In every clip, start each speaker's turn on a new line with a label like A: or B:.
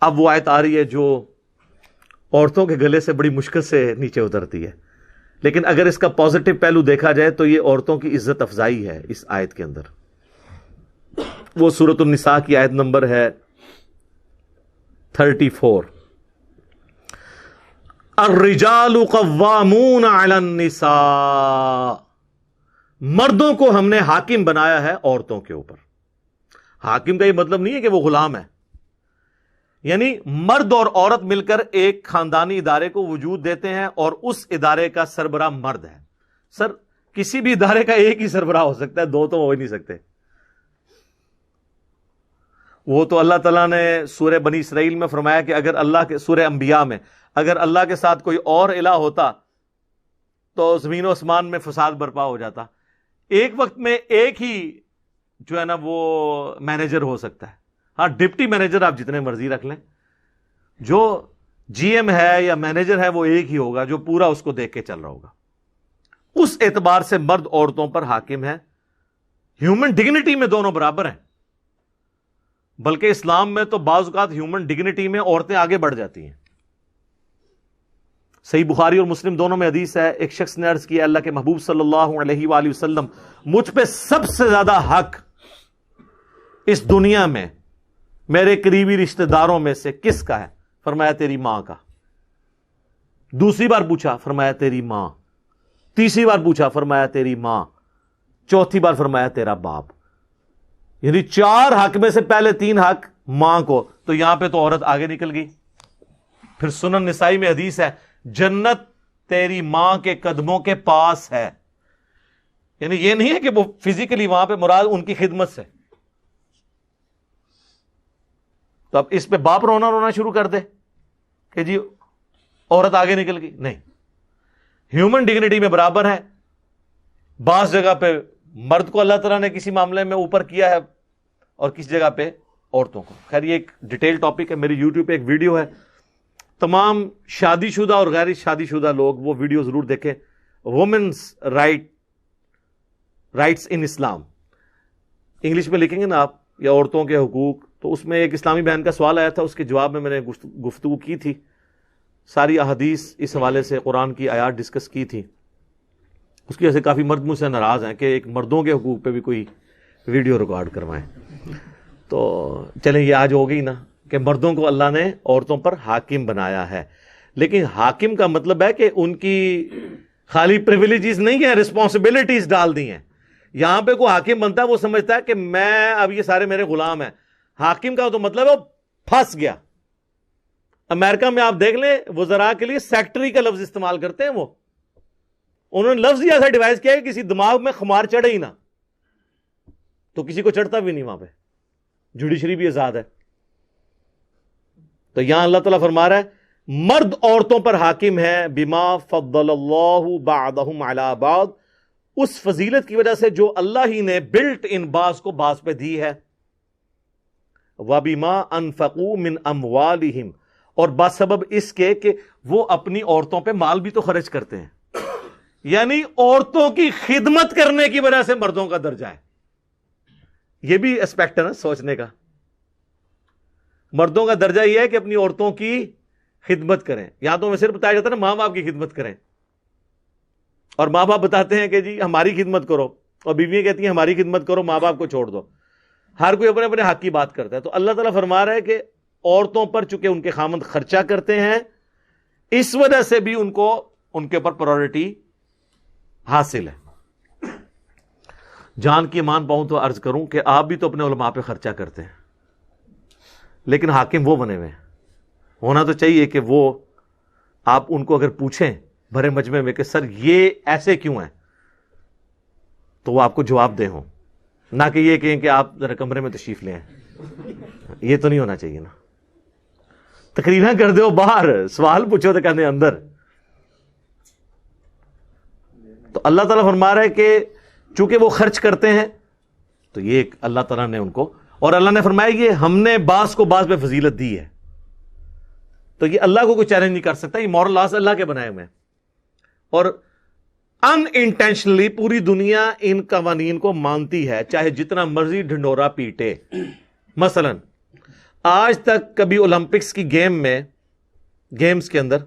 A: اب وہ آیت آ رہی ہے جو عورتوں کے گلے سے بڑی مشکل سے نیچے اترتی ہے، لیکن اگر اس کا پازیٹو پہلو دیکھا جائے تو یہ عورتوں کی عزت افزائی ہے اس آیت کے اندر۔ وہ سورۃ النساء کی آیت نمبر ہے 34، الرجال قوامون علی النساء، مردوں کو ہم نے حاکم بنایا ہے عورتوں کے اوپر۔ حاکم کا یہ مطلب نہیں ہے کہ وہ غلام ہے، یعنی مرد اور عورت مل کر ایک خاندانی ادارے کو وجود دیتے ہیں اور اس ادارے کا سربراہ مرد ہے۔ سر کسی بھی ادارے کا ایک ہی سربراہ ہو سکتا ہے، دو تو ہو ہی نہیں سکتے۔ وہ تو اللہ تعالیٰ نے سورہ بنی اسرائیل میں فرمایا کہ اگر اللہ کے، سورہ انبیاء میں، اگر اللہ کے ساتھ کوئی اور الہ ہوتا تو زمین و آسمان میں فساد برپا ہو جاتا۔ ایک وقت میں ایک ہی جو ہے نا وہ مینیجر ہو سکتا ہے، ہاں ڈپٹی مینیجر آپ جتنے مرضی رکھ لیں، جو جی ایم ہے یا مینیجر ہے وہ ایک ہی ہوگا جو پورا اس کو دیکھ کے چل رہا ہوگا۔ اس اعتبار سے مرد عورتوں پر حاکم ہے۔ ہیومن ڈگنیٹی میں دونوں برابر ہیں، بلکہ اسلام میں تو بعض اوقات ہیومن ڈگنیٹی میں عورتیں آگے بڑھ جاتی ہیں۔ صحیح بخاری اور مسلم دونوں میں حدیث ہے، ایک شخص نے عرض کیا اللہ کے محبوب صلی اللہ علیہ وآلہ وسلم، مجھ پہ سب سے زیادہ حق اس دنیا میں میرے قریبی رشتہ داروں میں سے کس کا ہے؟ فرمایا تیری ماں کا۔ دوسری بار پوچھا، فرمایا تیری ماں۔ تیسری بار پوچھا، فرمایا تیری ماں۔ چوتھی بار فرمایا تیرا باپ۔ یعنی 4 حق میں سے پہلے 3 حق ماں کو، تو یہاں پہ تو عورت آگے نکل گئی۔ پھر سنن نسائی میں حدیث ہے، جنت تیری ماں کے قدموں کے پاس ہے۔ یعنی یہ نہیں ہے کہ وہ فزیکلی وہاں پہ، مراد ان کی خدمت سے۔ تو اب اس پہ باپ رونا شروع کر دے کہ جی عورت آگے نکل گئی، نہیں، ہیومن ڈگنیٹی میں برابر ہے۔ بعض جگہ پہ مرد کو اللہ تعالیٰ نے کسی معاملے میں اوپر کیا ہے اور کسی جگہ پہ عورتوں کو۔ خیر یہ ایک ڈیٹیل ٹاپک ہے، میری یوٹیوب پہ ایک ویڈیو ہے، تمام شادی شدہ اور غیر شادی شدہ لوگ وہ ویڈیو ضرور دیکھیں، وومنس رائٹس ان اسلام، انگلش میں لکھیں گے نا آپ، یا عورتوں کے حقوق، تو اس میں ایک اسلامی بہن کا سوال آیا تھا، اس کے جواب میں نے گفتگو کی تھی، ساری احادیث اس حوالے سے قرآن کی آیات ڈسکس کی تھی۔ اس کی وجہ سے کافی مرد مجھ سے ناراض ہیں کہ ایک مردوں کے حقوق پہ بھی کوئی ویڈیو ریکارڈ کروائیں۔ تو چلیں یہ آج ہو گئی نا کہ مردوں کو اللہ نے عورتوں پر حاکم بنایا ہے، لیکن حاکم کا مطلب ہے کہ ان کی خالی پریویلیجز نہیں ہیں، رسپانسبلٹیز ڈال دی ہیں۔ یہاں پہ کوئی حاکم بنتا ہے وہ سمجھتا ہے کہ میں اب یہ سارے میرے غلام ہیں۔ حاکم کا تو مطلب ہے وہ پھنس گیا۔ امریکہ میں آپ دیکھ لیں وزراء کے لیے سیکٹری کا لفظ استعمال کرتے ہیں، وہ انہوں نے لفظ ہی ایسا ڈیوائز کیا کہ کسی دماغ میں خمار چڑھے ہی نہ، تو کسی کو چڑھتا بھی نہیں وہاں پہ، جوڈیشری بھی آزاد ہے۔ تو یہاں اللہ تعالیٰ فرما رہا ہے مرد عورتوں پر حاکم ہے، بما فضل اللہ بعضهم علی بعض، اس فضیلت کی وجہ سے جو اللہ ہی نے بلٹ ان بعض کو بعض پہ دی ہے، وبما انفقوا من اموالہم، اور بسبب اس کے کہ وہ اپنی عورتوں پہ مال بھی تو خرچ کرتے ہیں، یعنی عورتوں کی خدمت کرنے کی وجہ سے مردوں کا درجہ ہے۔ یہ بھی اسپیکٹ ہے نا سوچنے کا۔ مردوں کا درجہ یہ ہے کہ اپنی عورتوں کی خدمت کریں۔ یہاں تو ہمیں صرف بتایا جاتا ہے نا ماں باپ کی خدمت کریں، اور ماں باپ بتاتے ہیں کہ جی ہماری خدمت کرو، اور بیویاں کہتی ہیں ہماری خدمت کرو، ماں باپ کو چھوڑ دو۔ ہر کوئی اپنے اپنے حق کی بات کرتا ہے۔ تو اللہ تعالیٰ فرما رہا ہے کہ عورتوں پر چونکہ ان کے خامند خرچہ کرتے ہیں، اس وجہ سے بھی ان کو ان کے اوپر پرائورٹی حاصل ہے۔ جان کی امان پاؤں تو عرض کروں کہ آپ بھی تو اپنے علماء پہ خرچہ کرتے ہیں، لیکن حاکم وہ بنے ہوئے ہیں۔ ہونا تو چاہیے کہ وہ آپ ان کو اگر پوچھیں بھرے مجمع میں کہ سر یہ ایسے کیوں ہیں، تو وہ آپ کو جواب دے ہوں، نہ کہ یہ کہیں کہ آپ ذرا کمرے میں تشریف لیں۔ یہ تو نہیں ہونا چاہیے نا، تقریریں کر دو باہر، سوال پوچھو تو کہنے اندر۔ تو اللہ تعالیٰ فرما رہا ہے کہ چونکہ وہ خرچ کرتے ہیں تو یہ ایک اللہ تعالیٰ نے ان کو، اور اللہ نے فرمایا کہ ہم نے بعض کو بعض پہ فضیلت دی ہے، تو یہ اللہ کو کوئی چیلنج نہیں کر سکتا، یہ مورل لاز اللہ کے بنائے ہوئے ہیں۔ اور ان انٹینشنلی پوری دنیا ان قوانین کو مانتی ہے، چاہے جتنا مرضی ڈھنڈورا پیٹے۔ مثلا آج تک کبھی اولمپکس کی گیمز کے اندر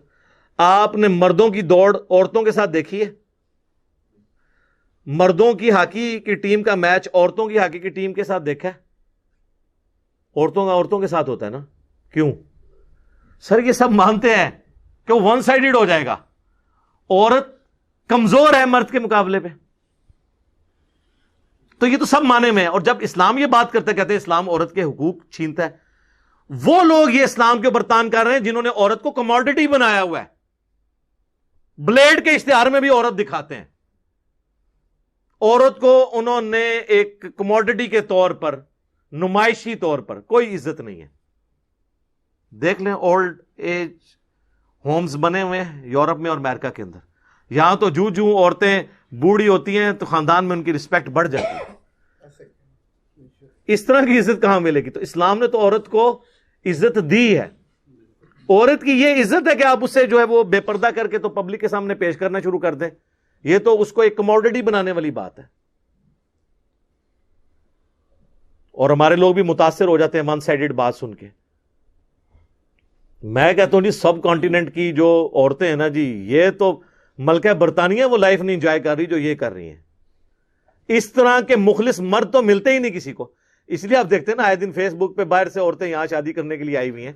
A: آپ نے مردوں کی دوڑ عورتوں کے ساتھ دیکھی ہے؟ مردوں کی ہاکی کی ٹیم کا میچ عورتوں کی ہاکی کی ٹیم کے ساتھ دیکھا ہے؟ عورتوں کا عورتوں کے ساتھ ہوتا ہے نا. کیوں؟ سر یہ سب مانتے ہیں کہ وہ ون سائیڈڈ ہو جائے گا, عورت کمزور ہے مرد کے مقابلے پہ. تو یہ تو سب مانے میں ہے. اور جب اسلام یہ بات کرتے کہتے ہیں اسلام عورت کے حقوق چھینتا ہے, وہ لوگ یہ اسلام کے اوپر تان کر رہے ہیں جنہوں نے عورت کو کموڈٹی بنایا ہوا ہے. بلیڈ کے اشتہار میں بھی عورت دکھاتے ہیں. عورت کو انہوں نے ایک کموڈٹی کے طور پر, نمائشی طور پر, کوئی عزت نہیں ہے. دیکھ لیں اولڈ ایج ہومز بنے ہوئے ہیں یورپ میں اور امریکہ کے اندر. یہاں تو جو عورتیں بوڑھی ہوتی ہیں تو خاندان میں ان کی رسپیکٹ بڑھ جاتی ہے. اس طرح کی عزت کہاں ملے گی؟ تو اسلام نے تو عورت کو عزت دی ہے. عورت کی یہ عزت ہے کہ آپ اسے جو ہے وہ بے پردہ کر کے تو پبلک کے سامنے پیش کرنا شروع کر دیں. یہ تو اس کو ایک کموڈٹی بنانے والی بات ہے. اور ہمارے لوگ بھی متاثر ہو جاتے ہیں ون سائیڈڈ بات سن کے. میں کہتا ہوں جی سب کانٹیننٹ کی جو عورتیں ہیں نا جی, یہ تو ملکہ برطانیہ وہ لائف نہیں انجوائے کر رہی جو یہ کر رہی ہیں. اس طرح کے مخلص مرد تو ملتے ہی نہیں کسی کو. اس لیے آپ دیکھتے ہیں نا آئے دن فیس بک پہ باہر سے عورتیں یہاں شادی کرنے کے لیے آئی ہوئی ہیں,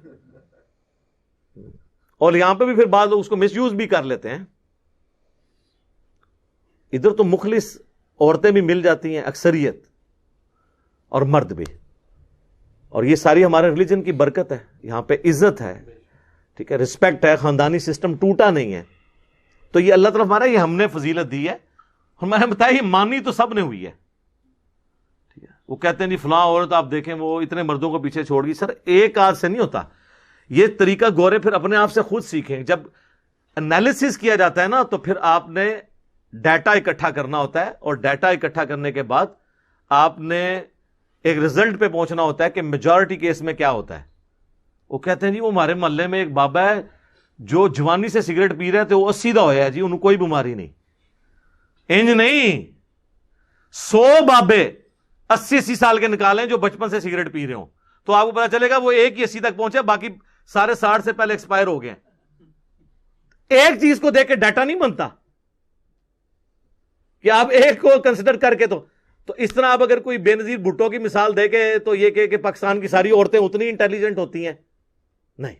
A: اور یہاں پہ بھی پھر بعض لوگ اس کو مس یوز بھی کر لیتے ہیں. ادھر تو مخلص عورتیں بھی مل جاتی ہیں اکثریت, اور مرد بھی. اور یہ ساری ہمارے ریلیجن کی برکت ہے. یہاں پہ عزت ہے, ٹھیک ہے, رسپیکٹ ہے, خاندانی سسٹم ٹوٹا نہیں ہے. تو یہ اللہ تعالیٰ ہمارا, یہ ہم نے فضیلت دی ہے. ہمیں بتایا یہ مانی تو سب نے ہوئی ہے. ٹھیک ہے, وہ کہتے ہیں جی فلاں عورت آپ دیکھیں وہ اتنے مردوں کو پیچھے چھوڑ گئی. سر ایک آدھ سے نہیں ہوتا یہ طریقہ. گورے پھر اپنے آپ سے خود سیکھیں. جب انالیسس کیا جاتا ہے نا تو پھر آپ نے ڈیٹا اکٹھا کرنا ہوتا ہے, اور ڈیٹا اکٹھا کرنے کے بعد آپ نے ایک رزلٹ پہ پہنچنا ہوتا ہے کہ میجورٹی کیس میں کیا ہوتا ہے. وہ کہتے ہیں جی وہ ہمارے محلے میں ایک بابا ہے جو جوانی سے سگریٹ پی رہے تھے, وہ 80 دا ہویا ہے جی, انہوں کوئی بیماری نہیں. انج نہیں, 100 بابے 80 سال کے نکالیں جو بچپن سے سگریٹ پی رہے ہوں, تو آپ کو پتا چلے گا وہ ایک ہی 80 تک پہنچے, باقی سارے 60 سے پہلے ایکسپائر ہو گئے. ایک چیز کو دیکھ کے ڈیٹا نہیں بنتا کہ آپ ایک کو کنسیڈر کر کے. تو اس طرح آپ اگر کوئی بے نظیر بھٹو کی مثال دے کے تو یہ کہ پاکستان کی ساری عورتیں اتنی انٹیلیجنٹ ہوتی ہیں, نہیں.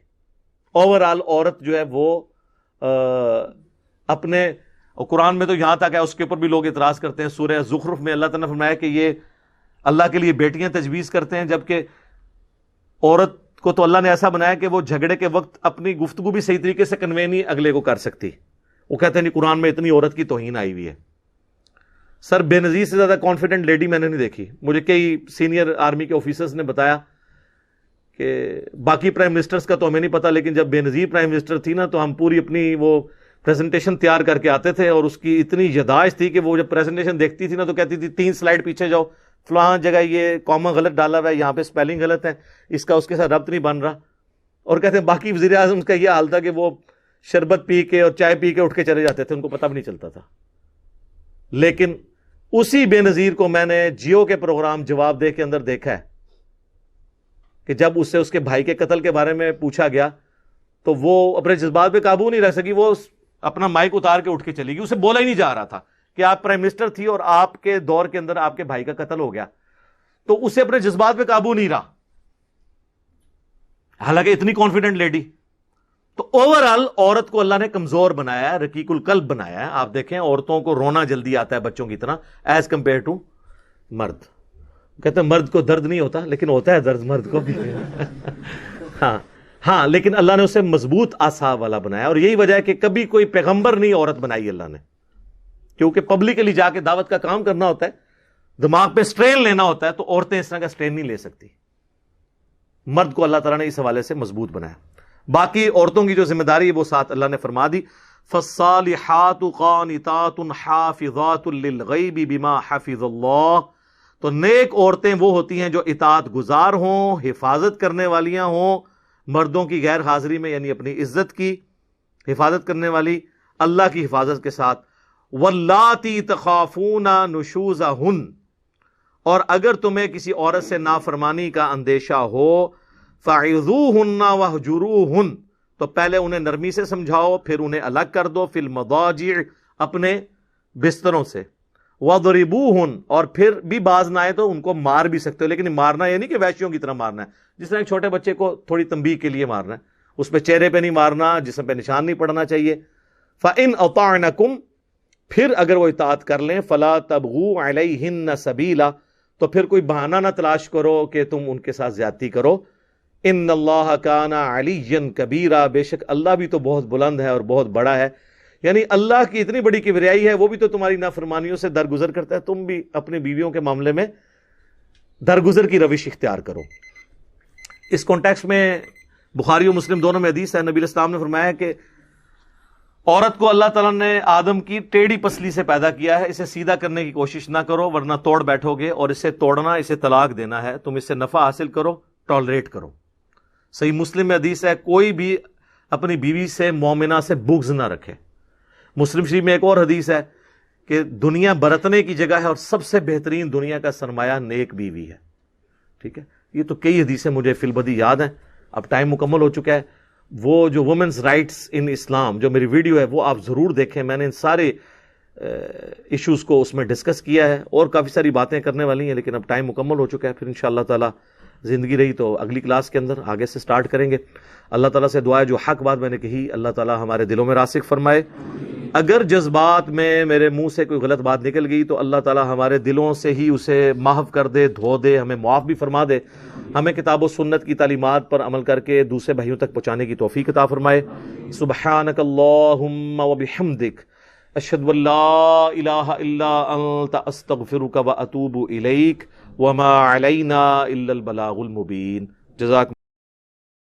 A: اوور آل عورت جو ہے وہ اپنے, قرآن میں تو یہاں تک ہے اس کے اوپر بھی لوگ اعتراض کرتے ہیں. سورہ زخرف میں اللہ تعالیٰ نے فرمایا کہ یہ اللہ کے لیے بیٹیاں تجویز کرتے ہیں, جبکہ عورت کو تو اللہ نے ایسا بنایا کہ وہ جھگڑے کے وقت اپنی گفتگو بھی صحیح طریقے سے کنوے نہیں اگلے کو کر سکتی. وہ کہتے ہیں نہیں قرآن میں اتنی عورت کی توہین آئی ہوئی ہے. سر بے نظیر سے زیادہ کانفیڈنٹ لیڈی میں نے نہیں دیکھی. مجھے کئی سینئر آرمی کے آفیسرز نے بتایا کہ باقی پرائم منسٹرز کا تو ہمیں نہیں پتا, لیکن جب بے نظیر پرائم منسٹر تھی نا تو ہم پوری اپنی وہ پریزنٹیشن تیار کر کے آتے تھے, اور اس کی اتنی یاداشت تھی کہ وہ جب پریزنٹیشن دیکھتی تھی نا تو کہتی تھی 3 سلائیڈ پیچھے جاؤ, فلاں جگہ یہ کاما غلط ڈالا ہوا ہے, یہاں پہ اسپیلنگ غلط ہے, اس کا اس کے ساتھ ربط نہیں بن رہا. اور کہتے ہیں باقی وزیر اعظم کا یہ حال تھا کہ وہ شربت پی کے اور چائے پی کے اٹھ کے چلے جاتے تھے, ان کو پتہ بھی نہیں چلتا تھا. لیکن اسی بے نظیر کو میں نے جیو کے پروگرام جواب دے کے اندر دیکھا ہے کہ جب اس سے اس کے بھائی کے قتل کے بارے میں پوچھا گیا تو وہ اپنے جذبات پہ قابو نہیں رکھ سکی, وہ اپنا مائک اتار کے اٹھ کے چلی گئی. اسے بولا ہی نہیں جا رہا تھا کہ آپ پرائم منسٹر تھی اور آپ کے دور کے اندر آپ کے بھائی کا قتل ہو گیا, تو اسے اپنے جذبات پہ قابو نہیں رہا, حالانکہ اتنی کانفیڈنٹ لیڈی. تو اوور آل عورت کو اللہ نے کمزور بنایا ہے, رقیق القلب بنایا ہے. آپ دیکھیں عورتوں کو رونا جلدی آتا ہے بچوں کی طرح ایز کمپیئر ٹو مرد. کہتے ہیں مرد کو درد نہیں ہوتا, لیکن ہوتا ہے درد مرد کو بھی. ہاں لیکن اللہ نے اسے مضبوط اعصاب والا بنایا, اور یہی وجہ ہے کہ کبھی کوئی پیغمبر نہیں عورت بنائی اللہ نے, کیونکہ پبلکلی جا کے دعوت کا کام کرنا ہوتا ہے, دماغ پہ سٹرین لینا ہوتا ہے, تو عورتیں اس طرح کا سٹرین نہیں لے سکتی. مرد کو اللہ تعالیٰ نے اس حوالے سے مضبوط بنایا. باقی عورتوں کی جو ذمہ داری ہے وہ ساتھ اللہ نے فرما دی. فَالصَّالِحَاتُ قَانِتَاتٌ حَافِظَاتٌ لِلْغَيْبِ بِمَا حَفِظَ اللَّهُ. تو نیک عورتیں وہ ہوتی ہیں جو اطاعت گزار ہوں, حفاظت کرنے والیاں ہوں, مردوں کی غیر حاضری میں, یعنی اپنی عزت کی حفاظت کرنے والی اللہ کی حفاظت کے ساتھ. وَاللَّاتِي تَخَافُونَ نُشُوزَهُنَّ. اور اگر تمہیں کسی عورت سے نافرمانی کا اندیشہ ہو, فَعِظُوهُنَّ وَاهْجُرُوهُنَّ، تو پہلے انہیں نرمی سے سمجھاؤ، پھر انہیں الگ کر دو، فی المضاجع، اپنے بستروں سے، وَضْرِبُوهُنَّ، اور پھر بھی باز نہ آئے تو ان کو مار بھی سکتے ہو، لیکن مارنا یہ نہیں کہ وحشیوں کی طرح مارنا ہے، جس طرح ایک چھوٹے بچے کو تھوڑی تنبیہ کے لیے مارنا ہے، اس پہ چہرے پہ نہیں مارنا، جسم پہ نشان نہیں پڑنا چاہیے۔ فَإِنْ أَطَعْنَكُمْ، پھر اگر وہ اطاعت کر لیں، فَلَا تَبْغُوا عَلَيْهِنَّ سَبِيلًا، تو پھر کوئی بہانہ نہ تلاش کرو کہ تم ان کے ساتھ زیادتی کرو۔ ان اللہ کان علیٰ کبیرا، بے شک اللہ بھی تو بہت بلند ہے اور بہت بڑا ہے، یعنی اللہ کی اتنی بڑی کبریائی ہے، وہ بھی تو تمہاری نافرمانیوں سے درگزر کرتا ہے، تم بھی اپنی بیویوں کے معاملے میں درگزر کی روش اختیار کرو۔ اس کانٹیکسٹ میں بخاری و مسلم دونوں میں حدیث ہے، نبی علیہ السلام نے فرمایا کہ عورت کو اللہ تعالیٰ نے آدم کی ٹیڑھی پسلی سے پیدا کیا ہے، اسے سیدھا کرنے کی کوشش نہ کرو ورنہ توڑ بیٹھو گے، اور اسے توڑنا، اسے طلاق دینا ہے، تم اس سے نفع حاصل کرو، ٹالریٹ کرو۔ صحیح مسلم میں حدیث ہے، کوئی بھی اپنی بیوی سے مومنہ سے بغض نہ رکھے۔ مسلم شریف میں ایک اور حدیث ہے کہ دنیا برتنے کی جگہ ہے اور سب سے بہترین دنیا کا سرمایہ نیک بیوی ہے۔ ٹھیک ہے، یہ تو کئی حدیثیں مجھے فی البدی یاد ہیں، اب ٹائم مکمل ہو چکا ہے۔ وہ جو وومنز رائٹس ان اسلام جو میری ویڈیو ہے وہ آپ ضرور دیکھیں، میں نے ان سارے ایشوز کو اس میں ڈسکس کیا ہے، اور کافی ساری باتیں کرنے والی ہیں، لیکن اب ٹائم مکمل ہو چکا ہے، پھر انشاءاللہ تعالی زندگی رہی تو اگلی کلاس کے اندر آگے سے سٹارٹ کریں گے۔ اللہ تعالیٰ سے دعا ہے جو حق بات میں نے کہی اللہ تعالیٰ ہمارے دلوں میں راسخ فرمائے، اگر جذبات میں میرے منہ سے کوئی غلط بات نکل گئی تو اللہ تعالیٰ ہمارے دلوں سے ہی اسے محو کر دے، دھو دے، ہمیں معاف بھی فرما دے، ہمیں کتاب و سنت کی تعلیمات پر عمل کر کے دوسرے بھائیوں تک پہنچانے کی توفیق عطا فرمائے۔ سبحانک اللہم وبحمدک، اشہد ان لا الہ الا انت، استغفرک واتوب الیک، وما علینا الا البلاغ المبین۔ جزاک